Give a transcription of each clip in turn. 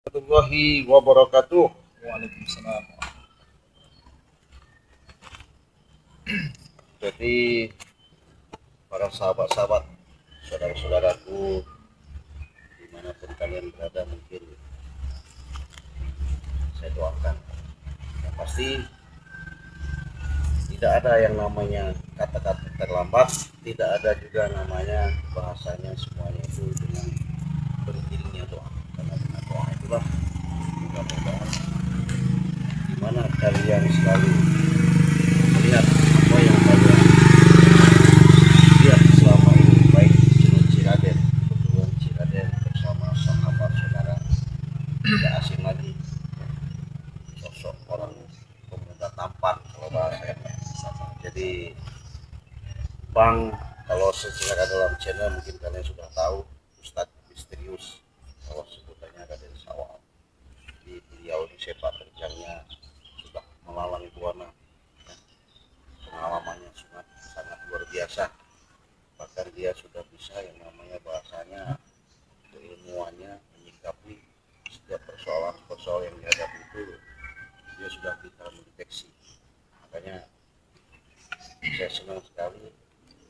Warahmatullahi wabarakatuh. Waalaikumsalam. Jadi para sahabat-sahabat, saudara-saudaraku dimanapun kalian berada, mungkin saya doakan yang pasti tidak ada yang namanya kata-kata terlambat, tidak ada juga namanya bahasanya semuanya itu dengan beriringnya doa, karena dengan doa itulah mudah-mudahan dimana kalian selalu melihat apa yang kalian lihat selama ini, baik di Gunung Ciraden, Petualang Ciraden bersama sahabat saudara, tidak asing lagi sosok orang pemuda tampan kalau bahasa. Jadi Bang, kalau secara dalam channel mungkin kalian sudah tahu Ustadz Misterius, kalau sebutannya Raden Sawal. Di beliau di sepak terjangnya sudah melalang buana, ya, pengalamannya sangat luar biasa. Bahkan dia sudah bisa yang namanya bahasanya, keilmuannya menyikapi setiap persoalan-persoalan yang dihadapi itu dia sudah bisa mendeteksi. Makanya saya senang sekali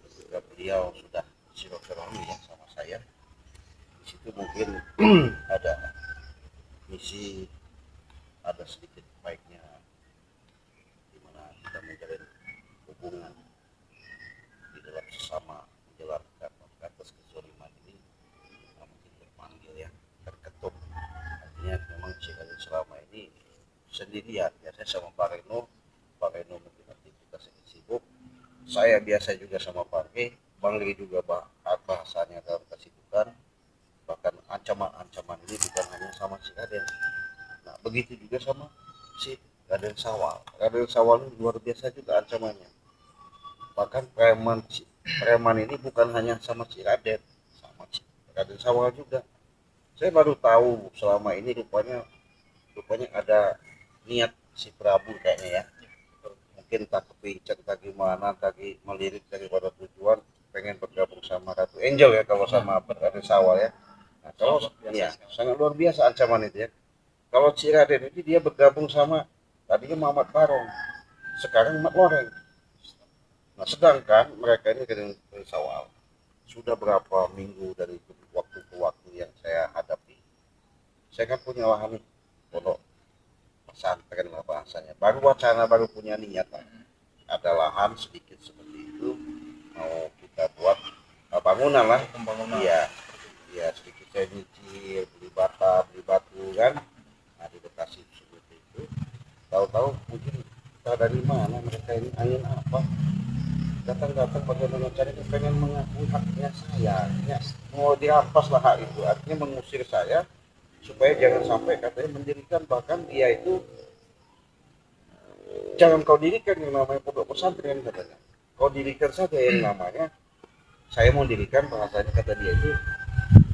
ketika beliau sudah silaturahmi ya sama saya. Di situ mungkin ada misi, ada sedikit baiknya di mana kita menjalin hubungan di dalam sesama menjalankan atas kezaliman ini. Kita mungkin terpanggil ya, terketuk. Artinya memang Ciraden selama ini sendirian ya, saya sama Pak Reno mungkin aktivitasnya sibuk, saya biasa juga sama Pak Reno, Bang Ri juga bahasanya dalam kesibukan. Bahkan ancaman-ancaman ini bukan hanya sama si Raden, nah begitu juga sama si Raden Sawal. Raden Sawal ini luar biasa juga ancamannya. Bahkan preman ini bukan hanya sama si Raden, sama si Raden Sawal juga. Saya baru tahu selama ini rupanya ada niat si Prabu kayaknya ya, mungkin tak kepicak tak gimana, tadi melirik daripada tujuan, pengen bergabung sama Ratu Angel ya, kalau sama Raden Sawal ya. Nah, kalau ya sangat luar biasa ancaman itu ya. Kalau si Raden itu dia bergabung sama tadinya Muhammad Barong, sekarang Mat Loreng. Nah, sedangkan mereka ini dengan Sawal sudah berapa minggu dari waktu ke waktu yang saya hadapi. Saya kan punya lahan nih, pondok pesantren lah bahasanya. Baru wacana, baru punya niat lah. Ada lahan sedikit seperti itu, mau kita buat bangunan lah. Pembangunan. Iya, iya sedikit saya nyicil, beli bata, beli batu kan. Nah di lokasi seperti itu, tahu-tahu mungkin entah dari mana mereka ini, angin apa, datang-datang bagaimana caranya pengen mengakui haknya saya, ya, mau dirampas lah hak itu, artinya mengusir saya supaya jangan sampai katanya mendirikan, bahkan dia itu jangan kau dirikan yang namanya pondok pesantren katanya, kau dirikan saja yang namanya, saya mau dirikan bahasanya kata dia itu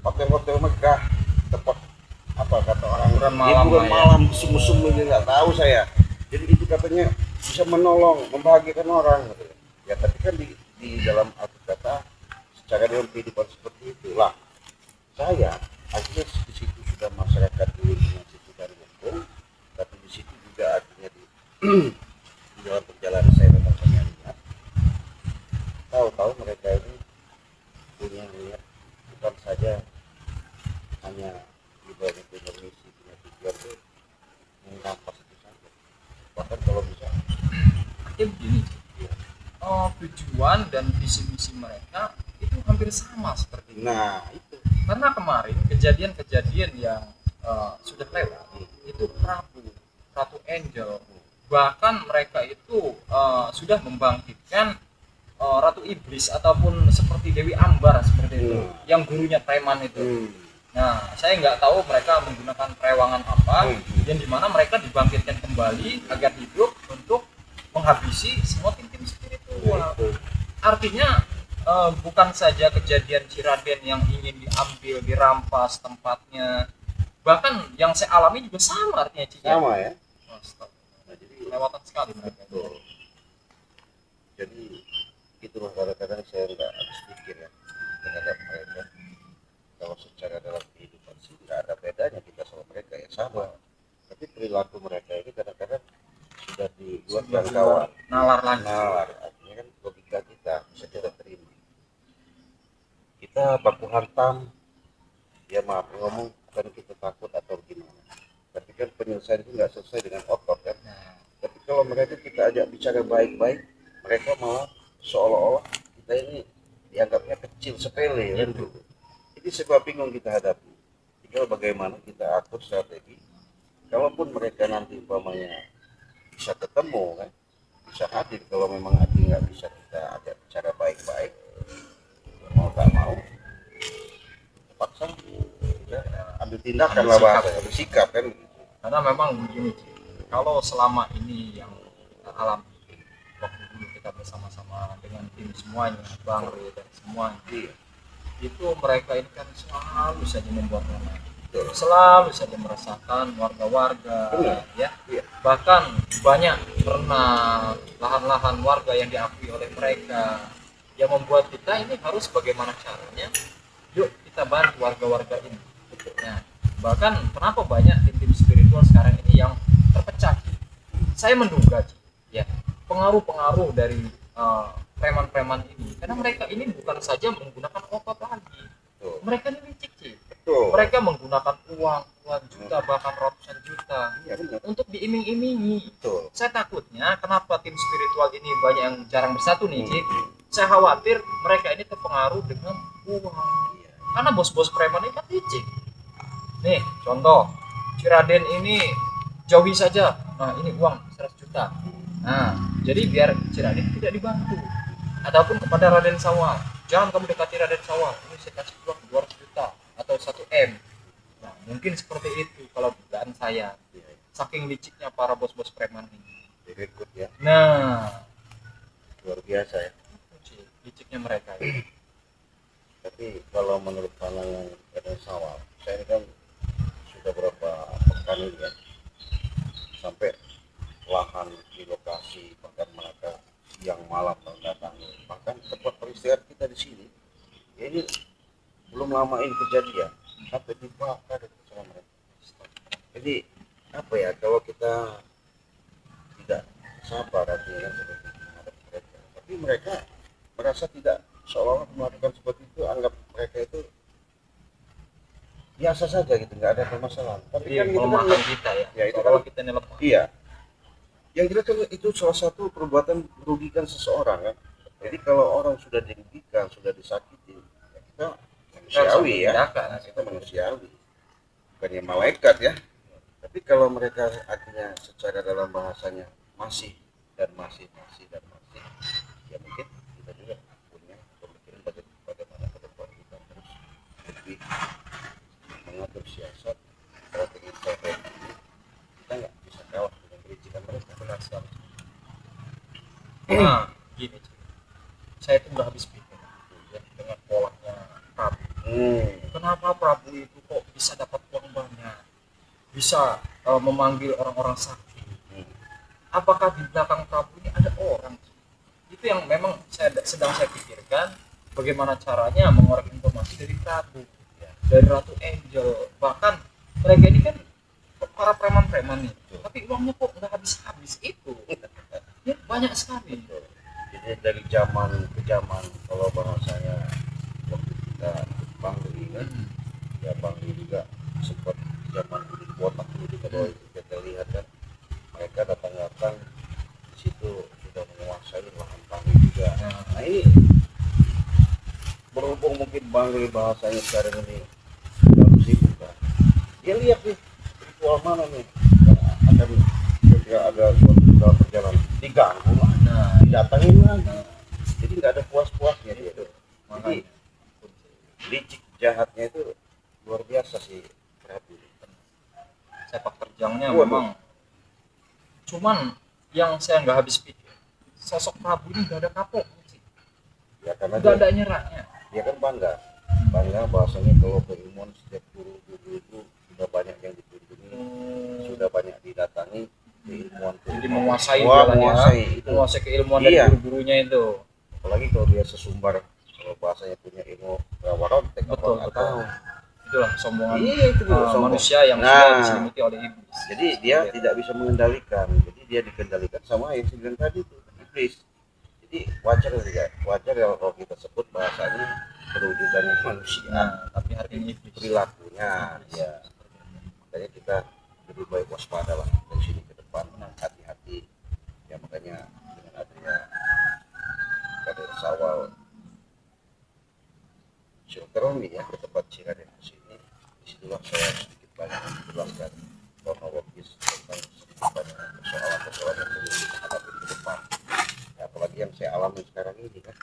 hotel-hotel megah, tempat apa kata orang hiburan malam musim-musim ini nggak tahu saya, jadi itu katanya bisa menolong membahagiakan orang katanya. Ya tapi kan di dalam arti kata secara dalam kehidupan seperti itulah saya akhirnya di situ sudah masyarakat di lingkungan situ dan hukum, tapi di situ juga artinya di dalam perjalanan saya memang punya niat, tahu-tahu mereka ini punya niat bukan saja hanya ibadah punya misi, punya tujuan itu mengampas itu saja, bahkan kalau bisa Ya begini, ya. tujuan dan visi misi mereka itu hampir sama seperti itu. Nah itu Karena kemarin kejadian-kejadian yang sudah lewat itu Ratu Angel, bahkan mereka itu sudah membangkitkan Ratu Iblis ataupun seperti Dewi Ambar seperti itu, yang gurunya preman itu. Nah, saya nggak tahu mereka menggunakan perewangan apa, yang dimana mereka dibangkitkan kembali agar hidup untuk menghabisi semua tim-tim spiritual. Artinya bukan saja kejadian Ciraden yang ingin diambil, dirampas tempatnya, bahkan yang saya alami juga sama artinya Cik. sama ya. Nah, jadi kelewatan sekali mereka. Betul. Jadi itulah kadang-kadang saya nggak habis pikir ya terhadap mereka. Kalau secara dalam kehidupan sih nggak ada bedanya kita sama mereka ya, sama, tapi perilaku mereka ini kadang-kadang sudah di luar Sudah jangkauan. nalar lagi. Nalar, artinya kan logika kita bisa kita terima. Kita baku hantam, ya maaf ngomong bukan kita takut atau gimana, tapi kan penyelesaian itu nggak selesai dengan otot kan. Nah, Tapi kalau mereka kita ajak bicara baik-baik, mereka malah seolah-olah kita ini dianggapnya kecil, sepele kan gitu. Ini sebab bingung kita hadapi. Tinggal bagaimana kita atur strategi. Kalaupun mereka nanti umpamanya bisa ketemu kan, bisa hadir. Kalau memang hadir nggak bisa kita ajak bicara baik-baik, mau tak mau, terpaksa kita ambil tindakan lah bahasa, ambil sikap kan. karena memang begini Ci. Kalau selama ini yang kita alami waktu dulu kita bersama-sama dengan tim semuanya, Bang Ri dan semuanya, Iya. itu mereka ini kan selalu saja membuat ramai, selalu saja meresahkan warga-warga, Benar. ya. Iya. Bahkan banyak pernah lahan-lahan warga yang diakui oleh mereka, yang membuat kita ini harus bagaimana caranya, yuk kita bantu warga-warga ini. Nah, bahkan kenapa banyak tim-tim spiritual sekarang ini yang terpecah? Saya menduga, ya, pengaruh-pengaruh dari preman-preman ini, karena mereka ini bukan saja menggunakan otot lagi, Betul. mereka ini licik sih. Betul. Mereka menggunakan uang puluhan juta bahkan ratusan juta Iya benar. untuk diiming-imingi. Betul. Saya takutnya kenapa tim spiritual ini banyak yang jarang bersatu nih, Cik. Saya khawatir mereka ini terpengaruh dengan uang. Iya. Karena bos-bos preman ini kan licik. Nih, contoh, Ciraden ini jauhi saja. Nah, ini uang 100 juta. Nah, jadi biar Ciraden tidak dibantu. Ataupun kepada Raden Sawal, jangan kamu dekati Raden Sawal. Ini saya kasih uang 200 juta atau 1 M. Nah, mungkin seperti itu kalau dugaan saya. Iya. Saking liciknya para bos-bos preman ini. Direkrut ya, Nah, luar biasa ya. liciknya mereka ini. Tapi kalau menurut pandangan Raden Sawal, saya ini kan sudah berapa pekan ini kan, sampai lahan di lokasi, bahkan mereka siang malam mendatangi, bahkan tempat peristirahatan kita di sini, ya ini belum lama ini kejadian sampai dibakar itu sama mereka. Jadi apa ya, kalau kita tidak sabar artinya kan seperti itu menghadapi mereka, tapi mereka merasa tidak, seolah-olah melakukan seperti itu, anggap mereka itu biasa saja gitu, nggak ada permasalahan. Tapi Jadi kan itu kan melemahkan kita ya. Ya, itu Seolah kan- kita ini lemah. iya, yang jelas kan itu salah satu perbuatan merugikan seseorang kan. Jadi kalau orang sudah dirugikan, sudah disakiti, ya kita manusiawi ya, Tindakan. kita manusiawi, bukannya malaikat ya. Tapi kalau mereka artinya secara dalam bahasanya masih dan masih, ya mungkin kita juga punya pemikiran bagaimana ke depan kita harus lebih mengatur siasat strategi ini. Kita nggak bisa kalah dengan kelicikan mereka. Benar sekali. Nah, gini, Cik. Saya itu nggak habis pikir ya, dengan polanya Prabu. Kenapa Prabu itu kok bisa dapat uang banyak, bisa memanggil orang-orang sakti? Apakah di belakang Prabu ini ada orang? Itu yang memang sedang saya pikirkan, bagaimana caranya mengorek informasi dari Prabu, dari Ratu Angel. Bahkan mereka ini kan para preman-preman nih, tapi uangnya kok nggak habis-habis itu. Ya, banyak sekali. Jadi dari zaman ke zaman, kalau bahasanya waktu kita Bang Ri kan, ya Bang Ri juga sempat zaman di kota dulu, kalau kita lihat kan mereka datang-datang di situ sudah menguasai lahan Bang Ri juga. Nah ini berhubung mungkin Bang Ri bahasanya sekarang ini sudah sibuk kan, dia lihat nih ritual mana nih yang akan ketika ada suatu dalam perjalanan diganggu lah, didatangin lagi, jadi nggak ada puas-puasnya dia tuh. Jadi licik jahatnya itu luar biasa sih Prabu. Sepak terjangnya Waduh. memang, cuman yang saya nggak habis pikir, sosok Prabu ini nggak ada kapok sih, Ya karena nggak ada nyerahnya. dia kan bangga bahasanya kalau keilmuan setiap guru-guru itu sudah banyak yang dikunjungi, sudah banyak didatangi keilmuan. Jadi menguasai Wah, jalannya, menguasai itu. menguasai keilmuan dari Iya. guru-gurunya itu. Apalagi kalau dia sesumbar, kalau bahasanya punya ilmu rawaron, Betul, nggak betul. tahu. itulah kesombongan Iya, itu sombong. manusia yang Nah, sudah diselimuti oleh iblis. jadi dia tidak bisa mengendalikan, jadi dia dikendalikan sama yang saya bilang tadi itu, iblis. Jadi wajar ya kalau kita sebut bahasanya perwujudannya manusia, Tapi harganya iblis. perilakunya ya. Makanya kita lebih baik waspada lah dari sini ke depan, hati-hati ya. Makanya dengan adanya kader sawal Silaturahmi ya ke tempat Ciraden di sini, disitulah saya sedikit banyak menjelaskan kronologis tentang sedikit banyak persoalan-persoalan yang perlu kita hadapi ke depan ya, apalagi yang saya alami sekarang ini kan,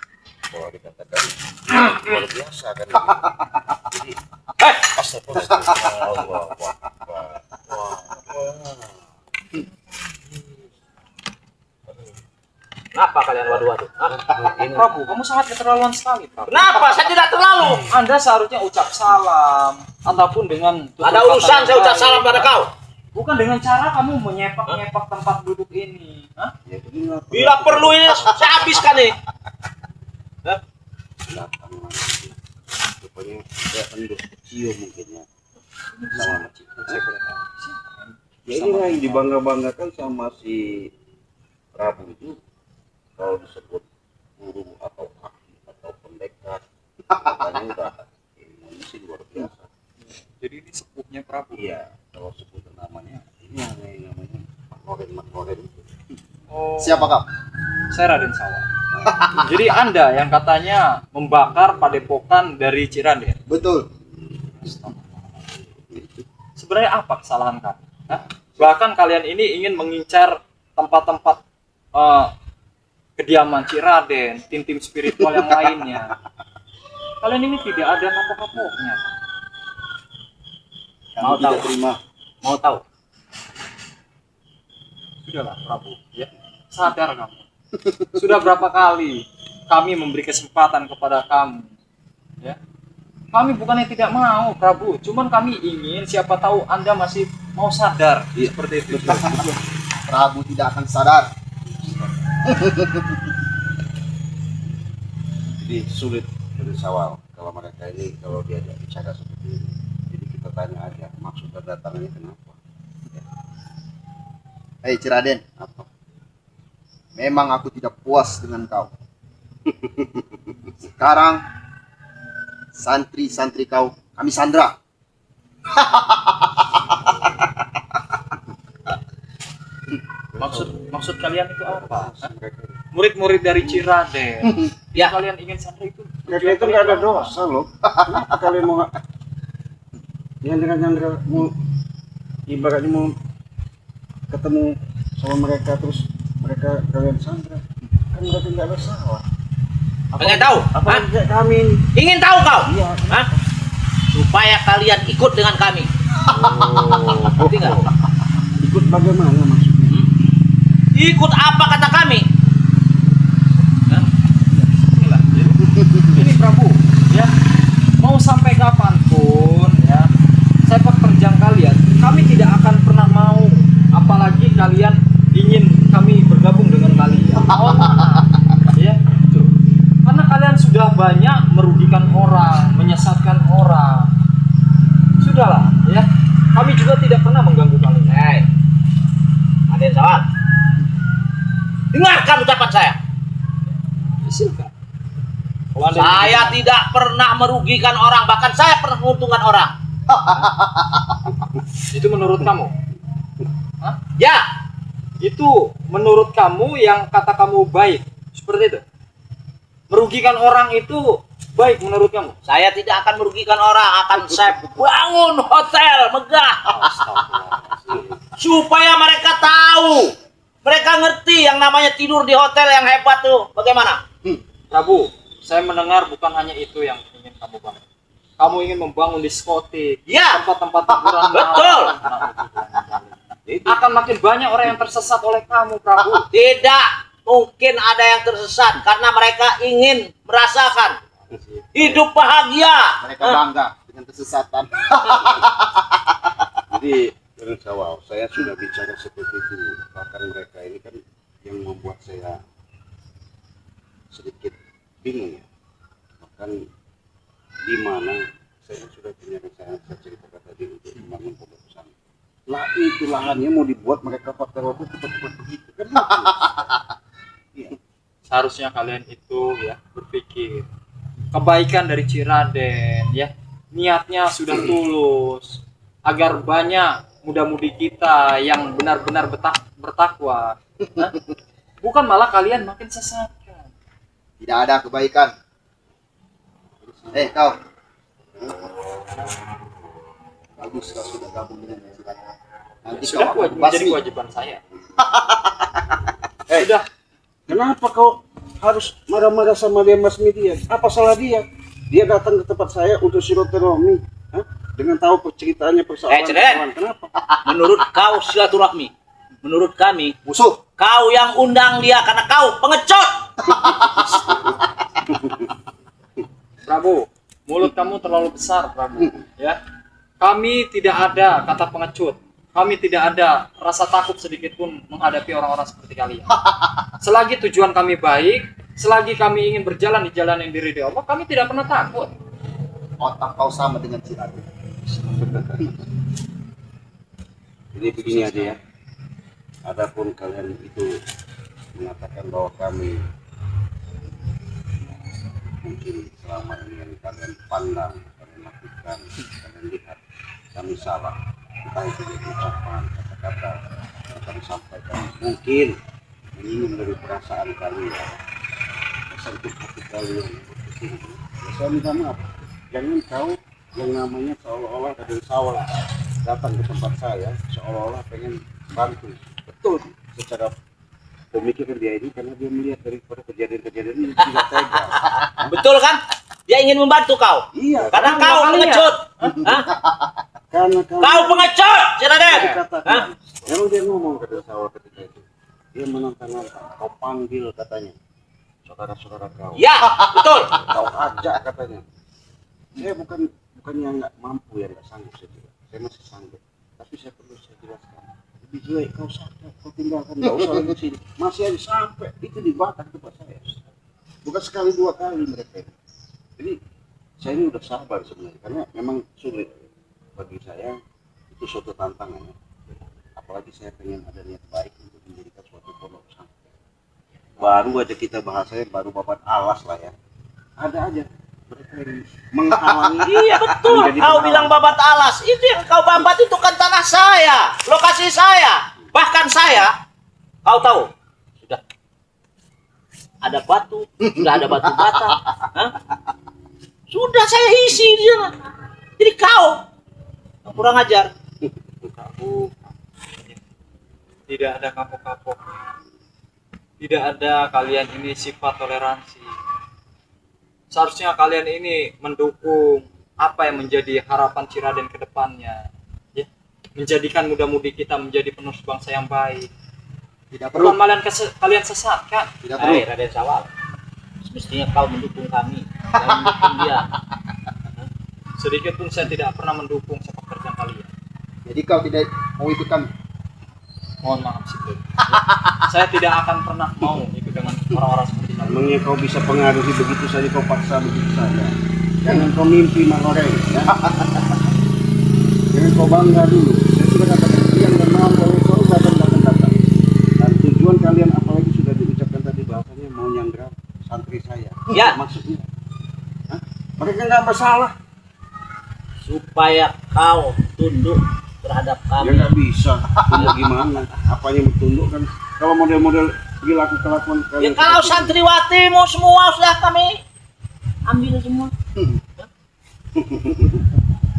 kalau dikatakan luar biasa kan ini. Jadi astagfirullah, wah. Kenapa kalian waduh-waduh? Ini Prabu, kamu sangat keterlaluan sekali, Prabu. Kenapa? Saya tidak terlalu. Anda seharusnya ucap salam ataupun dengan tutur Ada kata urusan yang saya ucap baik, salam pada ya. kau. Bukan dengan cara kamu menyepak-nyepak tempat duduk ini. Hah? ya beginilah Bila perlu ini saya habiskan nih. belakang lagi. Rupanya saya akan bercium mungkin ya sama macam. Saya boleh tahu. Ya inilah yang dibangga-banggakan sama si Prabu itu, kalau disebut guru atau ahli atau pendekar, katanya udah ilmunya sih luar biasa. Jadi ini sepuhnya Prabu. Iya, kalau sebut namanya ini yang namanya Maknoren itu. Oh, Siapa kau? saya Raden Sawal. Jadi Anda yang katanya membakar padepokan dari Ciraden. Betul. Sebenarnya apa kesalahan kamu? Hah? Bahkan kalian ini ingin mengincar tempat-tempat kediaman Ciraden, tim-tim spiritual yang lainnya. Kalian ini tidak ada kapok-kapoknya. Mau tahu? Terima. Mau tahu? Sudahlah Prabu, ya. Sadar kamu. Sudah berapa kali kami memberi kesempatan kepada kamu, ya. Kami bukannya tidak mau, Prabu. Cuman kami ingin siapa tahu Anda masih mau sadar, seperti itu. Prabu tidak akan sadar. Jadi sulit dari awal kalau mereka ini kalau diajak bicara seperti ini. Jadi kita tanya aja maksud kedatangannya kenapa. Hei Ciraden, Apa? memang aku tidak puas dengan kau. Sekarang santri-santri kau kami sandra. Maksud kalian itu apa? Hah? Mereka Murid-murid dari Ciraden. Ya. Kalian ingin santri itu? itu nggak ada dosa loh. Kenapa kalian mau nyandra mau ibaratnya mau ketemu sama mereka terus mereka kalian sandra, kan berarti nggak ada salah. Pengen tahu? Apa Hah? kerja kami ini? Ingin tahu kau? Iya. Hah? Supaya kalian ikut dengan kami. Ngerti nggak? Ikut bagaimana maksudnya? Ikut apa kata kami? Hah? Ini Prabu, ya. Mau sampai kapanpun, ya. Sepak terjang kalian, kami tidak akan pernah mau. Apalagi kalian ingin kami bergabung dengan kalian. Oh, ya. Karena kalian sudah banyak merugikan orang, menyesatkan orang. Sudahlah, ya. Kami juga tidak pernah mengganggu kalian. Hei, Raden Sawal. Dengarkan ucapan saya. Silakan. Kalau Anda Saya tidak pernah merugikan orang, bahkan saya pernah menguntungkan orang. itu menurut kamu? Hah? Ya, Itu menurut kamu yang kata kamu baik, seperti itu? Merugikan orang itu baik menurut kamu? saya tidak akan merugikan orang, akan saya bangun hotel megah supaya mereka tahu, mereka ngerti yang namanya tidur di hotel yang hebat tuh bagaimana. Prabu, saya mendengar bukan hanya itu yang ingin kamu bangun. Kamu ingin membangun diskotik, Ya, tempat-tempat hiburan betul. Akan makin banyak orang yang tersesat oleh kamu, Prabu. Tidak mungkin ada yang tersesat karena mereka ingin merasakan hidup bahagia. Mereka bangga dengan kesesatan. Jadi dari awal saya sudah bicara seperti itu, bahkan mereka ini kan yang membuat saya sedikit bingung ya, bahkan di mana saya sudah punya rencana, saya ceritakan tadi untuk membangun pondok pesantren. Lah itu lahannya mau dibuat mereka pakai waktu cepat-cepat begitu kan? Iya. Seharusnya kalian itu ya berpikir kebaikan dari Ciraden ya, niatnya sudah tulus agar banyak muda-mudi kita yang benar-benar bertakwa. Hah? Bukan malah kalian makin sesat kan? Tidak ada kebaikan. Kau. Bagus kau sudah gabung dengan Ciraden. Nanti Sudah kau menjadi basmi. kewajiban saya. Sudah. Kenapa kau harus marah-marah sama dia mas media? Apa salah dia? Dia datang ke tempat saya untuk silaturahmi, dengan tahu ceritanya persoalan. Ceren. Kenapa? Menurut kau silaturahmi, menurut kami Musuh. kau yang undang dia karena kau pengecut. Prabu, mulut kamu terlalu besar, Prabu. Ya, kami tidak ada kata pengecut. Kami tidak ada rasa takut sedikit pun menghadapi orang-orang seperti kalian. Selagi tujuan kami baik, selagi kami ingin berjalan di jalan yang diridhoi Allah, kami tidak pernah takut. Otak kau sama dengan Ciraden. Jadi begini aja ya. Adapun kalian itu mengatakan bahwa kami mungkin selama ini yang kalian pandang, kalian lakukan, kalian lihat kami salah. Entah itu dari ucapan, kata-kata yang kami sampaikan mungkin menyinggung dari perasaan kalian, tersentuh hati kalian. Ya, saya minta maaf. Jangan kau yang namanya seolah-olah dari sawal datang ke tempat saya seolah-olah pengen bantu. Betul, secara pemikiran dia ini karena dia melihat daripada kejadian-kejadian ini tidak tega. Betul kan? Dia ingin membantu kau. Iya, Karena kau pengecut. Hah? karena Kau pengecut, Ciraden. dikatakan, memang dia ngomong ke sawal ketika itu. Dia menantang-nantang, kau panggil katanya saudara-saudara kau. Ya, betul. Kau ajak katanya. Saya bukannya nggak mampu ya, nggak sanggup saya bilang. Saya masih sanggup, tapi saya perlu saya jelaskan. Lebih baik kau sadar, kau tinggalkan, nggak usah lagi sini. Masih aja sampai itu dibakar tempat saya. Bukan sekali dua kali mereka ini. Jadi saya ini udah sabar sebenarnya, karena memang sulit bagi saya, itu suatu tantangan. Ya. Apalagi saya pengen ada niat baik untuk menjadikan suatu pondok pesantren. Baru aja kita bahasanya baru babat alas lah ya. Ada aja mereka yang menghalangi. Iya betul. menjadi Kau penghalang. bilang babat alas. Itu yang kau babat itu kan tanah saya, lokasi saya. Bahkan saya, kau tahu, sudah ada batu, sudah ada batu bata. Hah? Sudah saya isi di sana. Jadi kau yang kurang ajar. Prabu, tidak ada kapok-kapok. Tidak ada kalian ini sifat toleransi. Seharusnya kalian ini mendukung apa yang menjadi harapan Ciraden ke depannya, ya. Menjadikan muda-mudi kita menjadi penerus bangsa yang baik. Tidak perlu. Bukan kalian sesatkan. Tidak perlu. Hai Raden Sawal, semestinya kau mendukung kami, jangan mendukung dia. Sedikit pun saya tidak pernah mendukung sepak terjang kalian. Jadi kau tidak mau ikut kami. Mohon maaf Sidul. Saya tidak akan pernah mau ikut dengan orang-orang seperti kalian. Memangnya kau bisa pengaruhi begitu saja, kau paksa begitu saja. Jangan kau mimpi Maroreng, ya. Jangan kau bangga dulu. Saya sudah katakan siang dan malam bahwa kau datang. Dan tujuan kalian apalagi sudah diucapkan tadi bahasanya mau nyandra santri saya. Ya. Maksudnya, hah? Mereka nggak bersalah. Supaya kau tunduk terhadap Ya kami. nggak bisa. Tunduk gimana? Apanya yang tunduk kan? Kalau model-model perilaku kelakuan Ya kalian. kalau seperti ini. santriwatimu semua sudah kami ambil semua.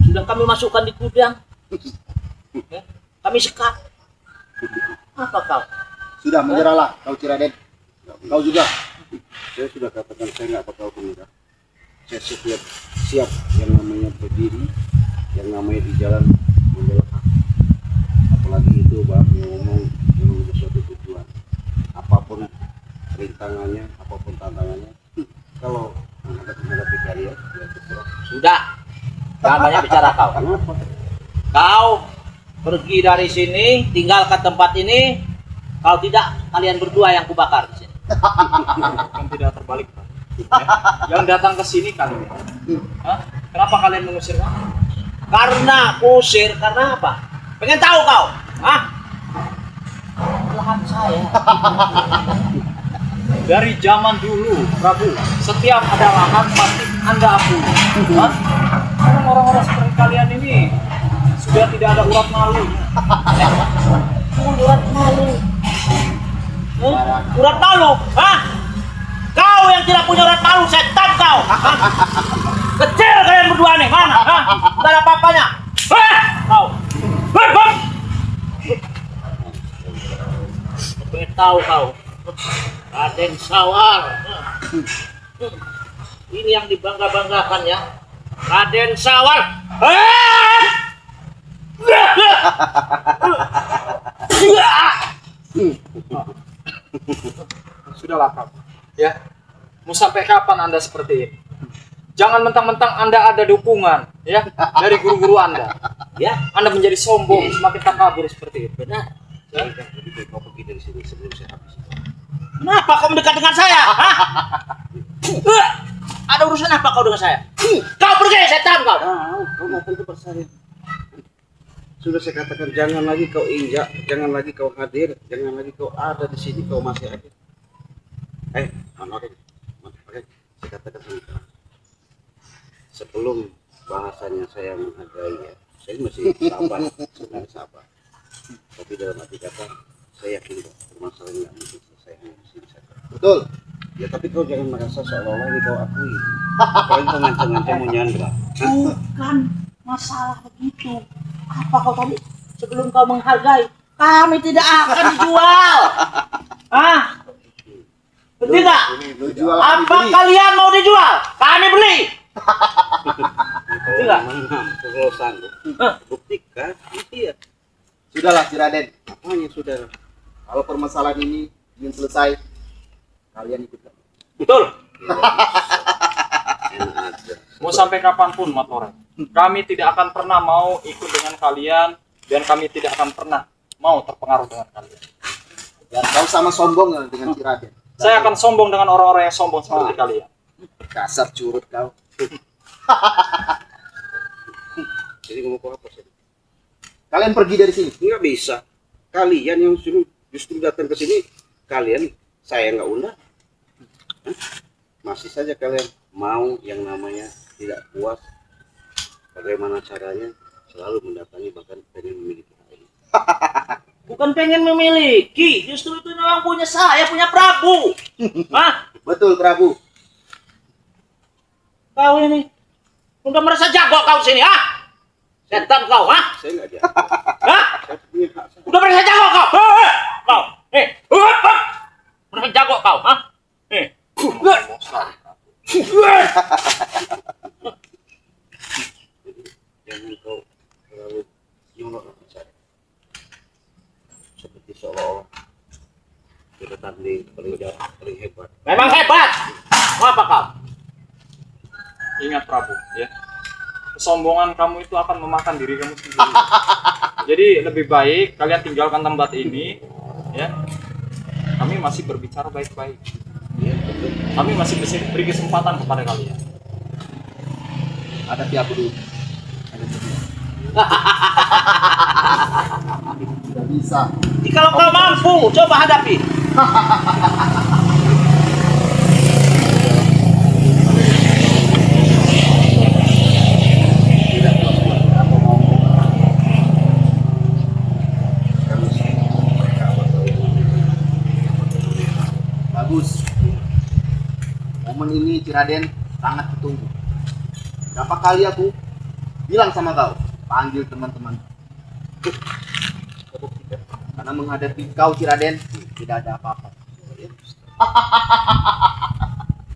Sudah kami masukkan di gudang. Ya, kami sekat. Apa kau? Sudah menyerahlah kau Ciraden. Kau juga. Saya sudah katakan saya nggak bakal menyerah. Saya siap yang namanya berdiri, yang namanya di jalan membela hak. Apalagi itu bahasnya ngomong dengan suatu tujuan. Apapun rintangannya, apapun tantangannya, kalau menghadapi kalian, ya terserah. Sudah. Jangan banyak bicara kau. Kenapa? Kau pergi dari sini, tinggalkan tempat ini. Kalau tidak, kalian berdua yang kubakar di sini. Kan tidak terbalik, Pak. Ya? Yang datang ke sini kalian. Hah? Kenapa kalian mengusir kami? Karena kusir, karena apa? Pengen tahu kau? Hah? Lahan saya. Dari zaman dulu, Prabu, setiap ada lahan pasti Anda akui. Hah? Karena orang-orang seperti kalian ini sudah tidak ada urat malu. Urat malu. Urat malu? Hah? Kau yang tidak punya urat malu, setan kau. Hah? Kecil kalian berdua nih, mana? Hah? Gak ada apa-apanya. Hah? Kau. Pengen tahu kau? Raden Sawar. Ini yang dibangga-banggakan ya. Raden Sawar. Sudahlah kamu. Ya. Mau sampai kapan Anda seperti ini? Jangan mentang-mentang Anda ada dukungan ya dari guru-guru Anda. Ya, Anda menjadi sombong, semakin takabur seperti itu. benar. Ya, lebih baik kau pergi dari sini sebelum saya habis. Kenapa kau mendekat dengan saya? Hah? Ada urusan apa kau dengan saya? Kau pergi, setan kau. Kau datang ke saya. Sudah saya katakan jangan lagi kau injak, jangan lagi kau hadir, jangan lagi kau ada di sini, kau masih ada. Oke. Saya katakan sama kau. Sebelum bahasanya saya menghargai ya, saya masih sabar, sebenarnya sabar. Tapi dalam arti kata, saya yakin kok permasalahan nggak mungkin selesai hanya di sini saja. Betul. Ya tapi kau jangan merasa seolah-olah ini kau akui. Apalagi kau ngancam-ngancam mau nyandra. Bukan masalah begitu. Apa kau tadi? Sebelum kau menghargai, kami tidak akan dijual. Ah, betul nggak? Lu jual Apa beli. kalian mau dijual? Kami beli. Kau Tidak. memang kalau sanggup, buktikan. Iya. Sudahlah si Raden. Apanya sudah? Kalau permasalahan ini ingin selesai, kalian ikut kami. Betul. Yang ada. Mau sampai kapanpun, Matoren, kami tidak akan pernah mau ikut dengan kalian dan kami tidak akan pernah mau terpengaruh dengan kalian. Dan kau sama sombong dengan si Raden. Saya akan sombong dengan orang-orang yang sombong seperti kalian. Kasar curut kau. Jadi ngomong kau apa sih? Kalian pergi dari sini. Nggak bisa. Kalian yang justru datang ke sini, kalian saya nggak undang. Hah? Masih saja kalian mau yang namanya tidak puas. Bagaimana caranya selalu mendatangi bahkan pengen memiliki hal ini. Bukan pengen memiliki, justru itu memang punya saya, punya Prabu. Hah? Betul Prabu. Kau ini udah merasa jago kau di sini, ah? Setan kau, ah? Saya nggak jahat. Hah? Saya punya hak. Udah merasa jago kau? Kau, merasa jago kau, ah? Jangan kau terlalu nyolok saya. Seperti seolah-olah kita tanding paling jauh, paling hebat. Memang hebat. Mau apa kau? Ingat Prabu, ya. Kesombongan kamu itu akan memakan diri kamu sendiri. Jadi lebih baik kalian tinggalkan tempat ini, ya. Kami masih berbicara baik-baik. Iya, betul. Kami masih beri kesempatan kepada kalian. Hadapi aku dulu. Tidak bisa. Kalau kau mampu, coba hadapi. Tidak kelas apa mau kami Bagus. Momen ini Ciraden sangat ditunggu. Berapa kali aku bilang sama kau, panggil teman-teman. Karena menghadapi kau Ciraden tidak ada apa-apa.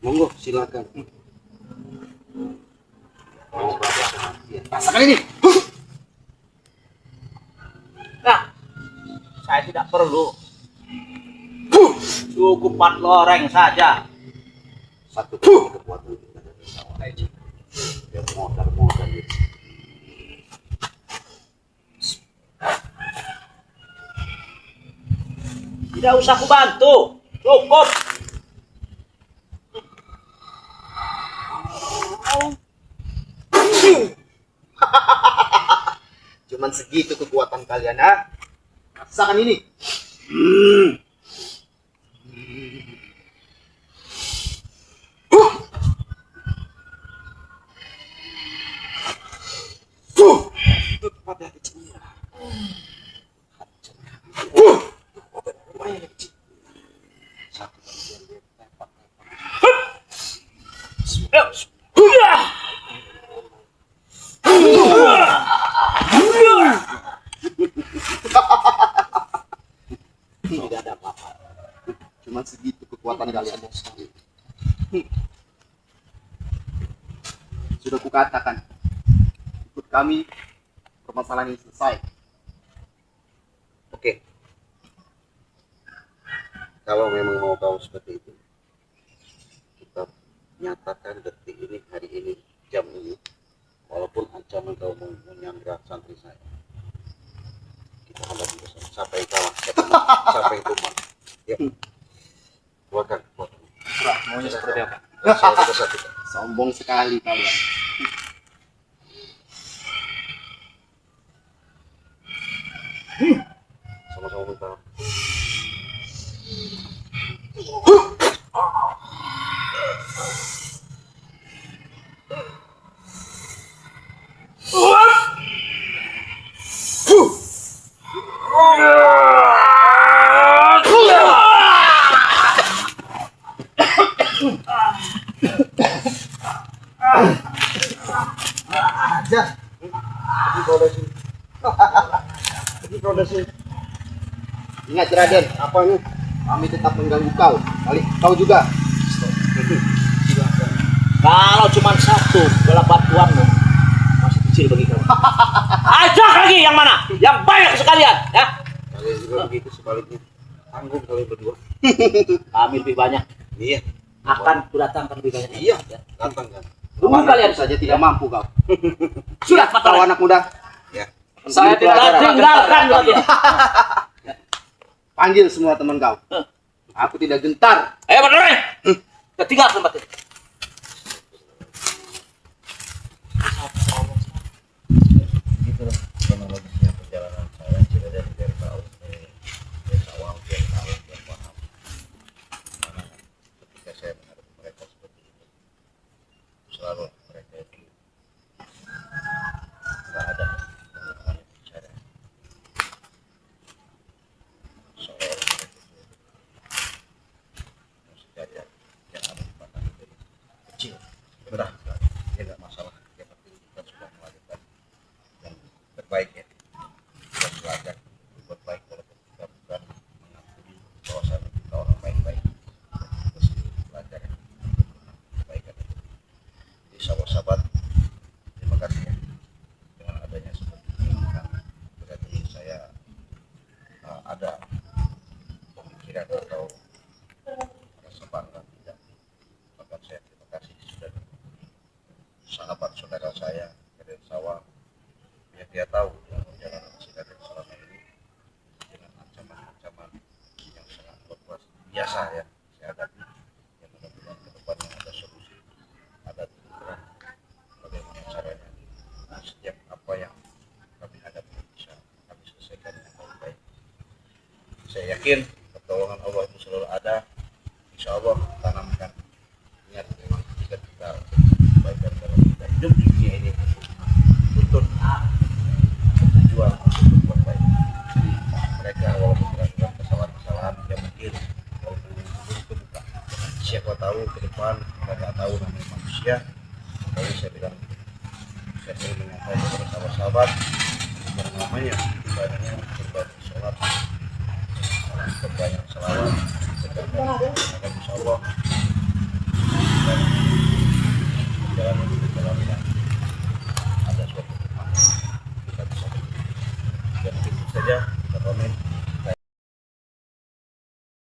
monggo silakan. Rasakan ini. Nah, saya tidak perlu. Cukup 4 loreng saja. Satu kekuatan kita dari awal. Biar modal gitu. Tidak usah aku bantu. Cukup. kekuatan kalian, ah. Rasakan ini. Tidak ada apa-apa. Cuma segitu kekuatan kalian. Sudah kukatakan, ikut kami, permasalahan ini selesai. Oke. Kalau memang mau tahu seperti itu, kita nyatakan detik ini, hari ini, jam ini, walaupun ancaman kau mau menyandra santri saya, kita hadapi bersama. Siapa yang kalah, siapa yang tumbang. Yuk, keluarkan. Maunya seperti apa? Saya sudah satu. Sombong sekali kalian. Sama-sama minta. Aja. Ini kau udah sini. Ini kau udah sini. Ingat Raden, Apa ini? kami tetap mengganggu kau. Kau juga. Kalau cuma satu dalam bantuanmu masih kecil bagi kamu. Ajak lagi yang mana? Yang banyak sekalian, ya. Kalian juga begitu sebaliknya. Tanggung kalian berdua. Kami lebih banyak. Iya. Akan kudatangkan lebih banyak. Iya. Ya. Datang kan. Tunggu kalian saja tidak mampu kau. Sudah Kau patah. anak muda. Ya. Saya tidak Tidak tinggalkan lagi. Panggil semua teman kau. Aku tidak gentar. Ayo bener. Tinggal tempat ini. Itulah kronologisnya perjalanan saya. Tidak biar tahu. Biar awal, biar tahu, biar paham. Mana ketika saya menghadapi mereka seperti itu, selalu mereka itu nggak ada yang namanya bicara. Seolah-olah mereka itu masih saja yang ada di mata itu kecil, rendah sekali. Ya nggak masalah. Yang penting kita sudah melakukan yang terbaik ya. Kita belajar berbuat baik walaupun kita bukan mengakui bahwasanya kita orang baik-baik. Kita sendiri belajar kebaikan itu. Jadi sahabat-sahabat, terima kasih ya dengan adanya seperti ini kan berarti saya ada pemikiran atau rasa bangga tidak. Maka saya terima kasih sudah sahabat saudara saya dari sawah, biar dia tahu yang perjalanan Raden selama ini dengan ancaman-ancaman yang sangat luar biasa ya saya hadapi, yang mudah-mudahan ke depannya ada solusi, ada tujuan bagaimana caranya setiap apa yang kami hadapi bisa kami selesaikan dengan baik-baik. Saya yakin pertolongan Allah itu selalu ada. Insya Allah tanamkan niat memang jika kita kebaikan dalam kita hidup di dunia ini untuk tujuan untuk berbuat baik. Jadi mereka walaupun melakukan kesalahan-kesalahan yang mungkin walaupun itu bukan, siapa tahu ke depan kita nggak tahu namanya manusia. Tapi saya bilang, saya sering menyampaikan kepada sahabat-sahabat yang namanya ibadahnya berbanyak sholat, berbanyak selawat, berbanyak insya Allah dan jalan